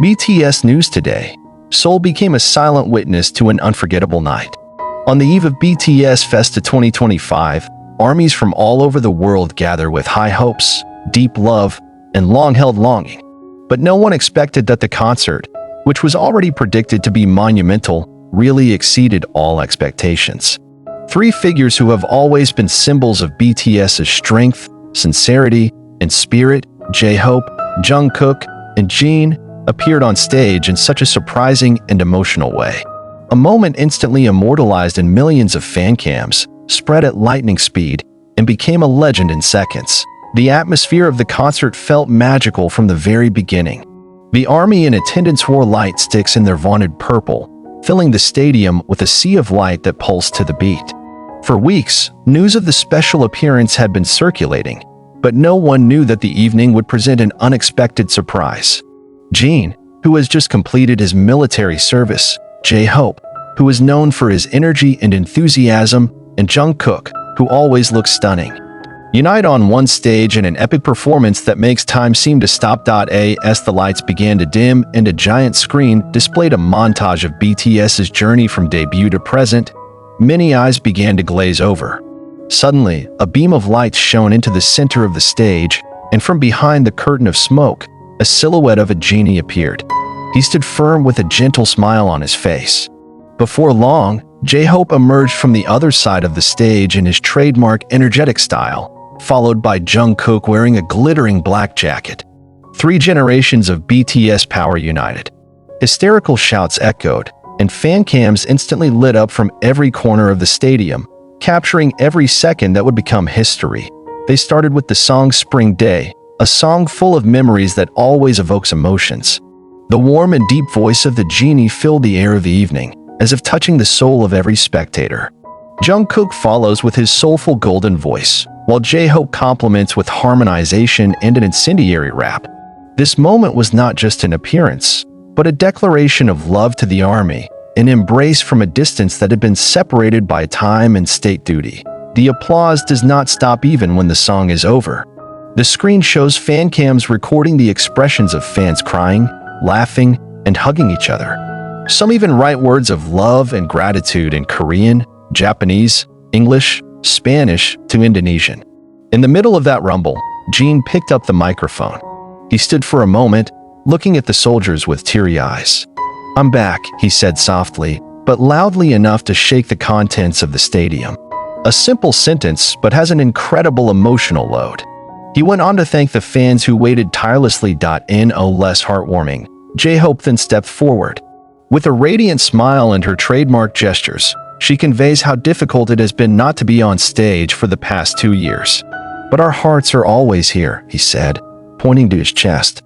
BTS News Today. Seoul became a silent witness to an unforgettable night. On the eve of BTS Festa 2025, armies from all over the world gather with high hopes, deep love, and long-held longing. But no one expected that the concert, which was already predicted to be monumental, really exceeded all expectations. Three figures who have always been symbols of BTS's strength, sincerity, and spirit, J-Hope, Jungkook, and Jin, appeared on stage in such a surprising and emotional way. A moment instantly immortalized in millions of fan cams, spread at lightning speed, and became a legend in seconds. The atmosphere of the concert felt magical from the very beginning. The army in attendance wore light sticks in their vaunted purple, filling the stadium with a sea of light that pulsed to the beat. For weeks, news of the special appearance had been circulating, but no one knew that the evening would present an unexpected surprise. Jin, who has just completed his military service, J-Hope, who is known for his energy and enthusiasm, and Jungkook, who always looks stunning, unite on one stage in an epic performance that makes time seem to stop. As the lights began to dim and a giant screen displayed a montage of BTS's journey from debut to present, many eyes began to glaze over. Suddenly, a beam of light shone into the center of the stage, and from behind the curtain of smoke, a silhouette of a genie appeared. He stood firm with a gentle smile on his face. Before long, J-Hope emerged from the other side of the stage in his trademark energetic style, followed by Jungkook wearing a glittering black jacket. Three generations of BTS power united. Hysterical shouts echoed, and fan cams instantly lit up from every corner of the stadium, capturing every second that would become history. They started with the song Spring Day, a song full of memories that always evokes emotions. The warm and deep voice of the genie filled the air of the evening, as if touching the soul of every spectator. Jungkook follows with his soulful golden voice, while J-Hope complements with harmonization and an incendiary rap. This moment was not just an appearance, but a declaration of love to the army, an embrace from a distance that had been separated by time and state duty. The applause does not stop even when the song is over. The screen shows fan cams recording the expressions of fans crying, laughing, and hugging each other. Some even write words of love and gratitude in Korean, Japanese, English, Spanish to Indonesian. In the middle of that rumble, Jin picked up the microphone. He stood for a moment, looking at the soldiers with teary eyes. "I'm back," he said softly, but loudly enough to shake the contents of the stadium. A simple sentence, but has an incredible emotional load. He went on to thank the fans who waited tirelessly. No less heartwarming, J-Hope then stepped forward. With a radiant smile and her trademark gestures, she conveys how difficult it has been not to be on stage for the past 2 years. "But our hearts are always here," he said, pointing to his chest.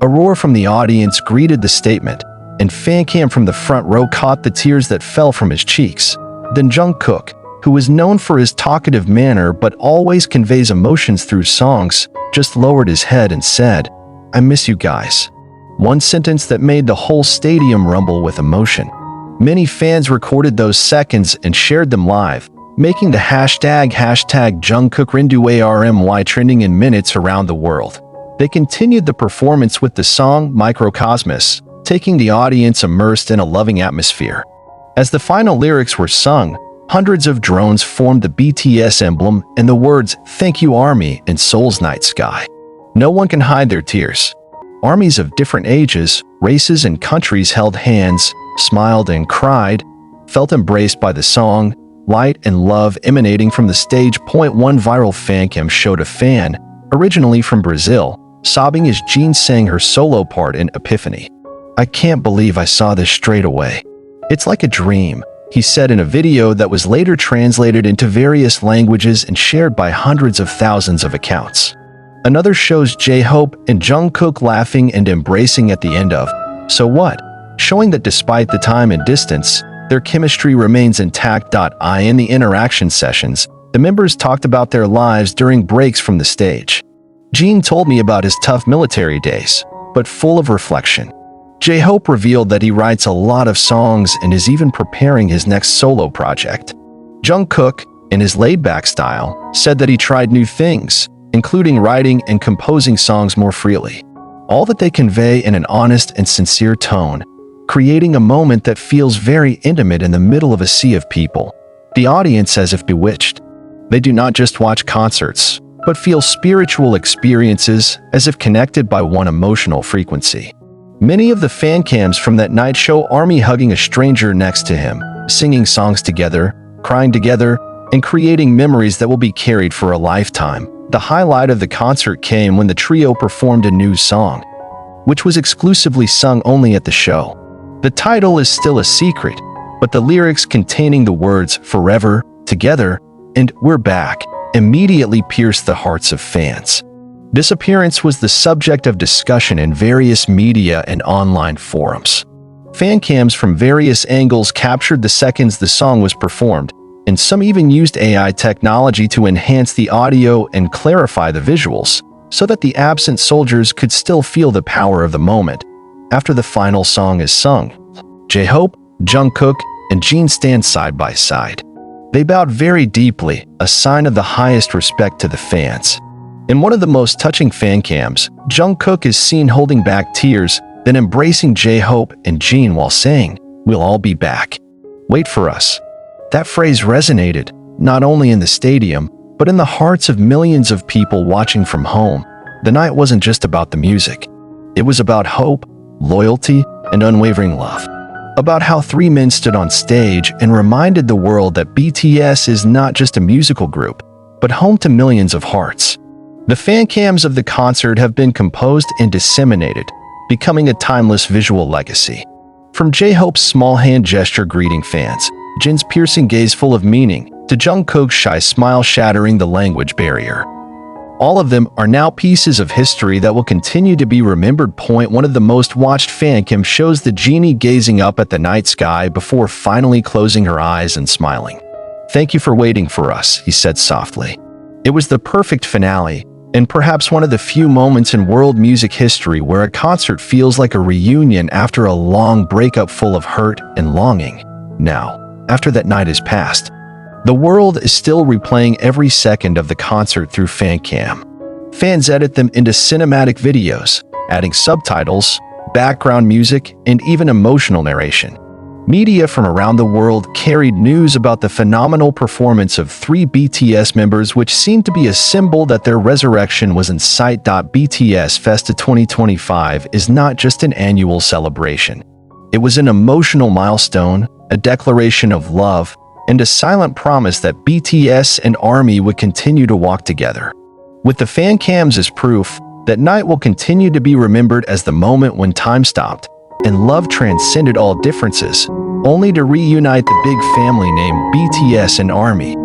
A roar from the audience greeted the statement, and FANCAM from the front row caught the tears that fell from his cheeks. Then Jungkook, who is known for his talkative manner but always conveys emotions through songs, just lowered his head and said, "I miss you guys." One sentence that made the whole stadium rumble with emotion. Many fans recorded those seconds and shared them live, making the hashtag #JungkookRinduARMY trending in minutes around the world. They continued the performance with the song Microcosmos, taking the audience immersed in a loving atmosphere. As the final lyrics were sung, hundreds of drones formed the BTS emblem and the words "Thank You Army" in Seoul's night sky. No one can hide their tears. Armies of different ages, races, and countries held hands, smiled and cried, felt embraced by the song, light and love emanating from the stage. One viral FANCAM showed a fan, originally from Brazil, sobbing as Jin sang her solo part in Epiphany. "I can't believe I saw this straight away. It's like a dream," he said in a video that was later translated into various languages and shared by hundreds of thousands of accounts. Another shows J-Hope and Jungkook laughing and embracing at the end of "So What?", showing that despite the time and distance, their chemistry remains intact. In the interaction sessions, the members talked about their lives during breaks from the stage. Jin told me about his tough military days, but full of reflection. J-Hope revealed that he writes a lot of songs and is even preparing his next solo project. Jungkook, in his laid-back style, said that he tried new things, including writing and composing songs more freely. all that they convey in an honest and sincere tone, creating a moment that feels very intimate in the middle of a sea of people. The audience as if bewitched. They do not just watch concerts, but feel spiritual experiences as if connected by one emotional frequency. Many of the fan cams from that night show ARMY hugging a stranger next to him, singing songs together, crying together, and creating memories that will be carried for a lifetime. The highlight of the concert came when the trio performed a new song, which was exclusively sung only at the show. The title is still a secret, but the lyrics containing the words "Forever," "Together," and "We're Back" immediately pierced the hearts of fans. This appearance was the subject of discussion in various media and online forums. Fan cams from various angles captured the seconds the song was performed, and some even used AI technology to enhance the audio and clarify the visuals, so that the absent soldiers could still feel the power of the moment. After the final song is sung, J-Hope, Jungkook, and Jin stand side by side. They bowed very deeply, a sign of the highest respect to the fans. In one of the most touching fan cams, Jungkook is seen holding back tears, then embracing J-Hope and Jin while saying, "We'll all be back. Wait for us." That phrase resonated, not only in the stadium, but in the hearts of millions of people watching from home. The night wasn't just about the music. It was about hope, loyalty, and unwavering love. About how three men stood on stage and reminded the world that BTS is not just a musical group, but home to millions of hearts. The fan cams of the concert have been composed and disseminated, becoming a timeless visual legacy. From J-Hope's small hand gesture greeting fans, Jin's piercing gaze full of meaning, to Jungkook's shy smile shattering the language barrier. All of them are now pieces of history that will continue to be remembered. One of the most watched fan cam shows the genie gazing up at the night sky before finally closing her eyes and smiling. "Thank you for waiting for us," he said softly. It was the perfect finale, and perhaps one of the few moments in world music history where a concert feels like a reunion after a long breakup full of hurt and longing. Now, after that night is past, the world is still replaying every second of the concert through FANCAM. Fans edit them into cinematic videos, adding subtitles, background music, and even emotional narration. Media from around the world carried news about the phenomenal performance of three BTS members, which seemed to be a symbol that their resurrection was in sight. BTS Festa 2025 is not just an annual celebration. It was an emotional milestone, a declaration of love, and a silent promise that BTS and ARMY would continue to walk together. With the fan cams as proof, that night will continue to be remembered as the moment when time stopped and love transcended all differences, only to reunite the big family named BTS and ARMY.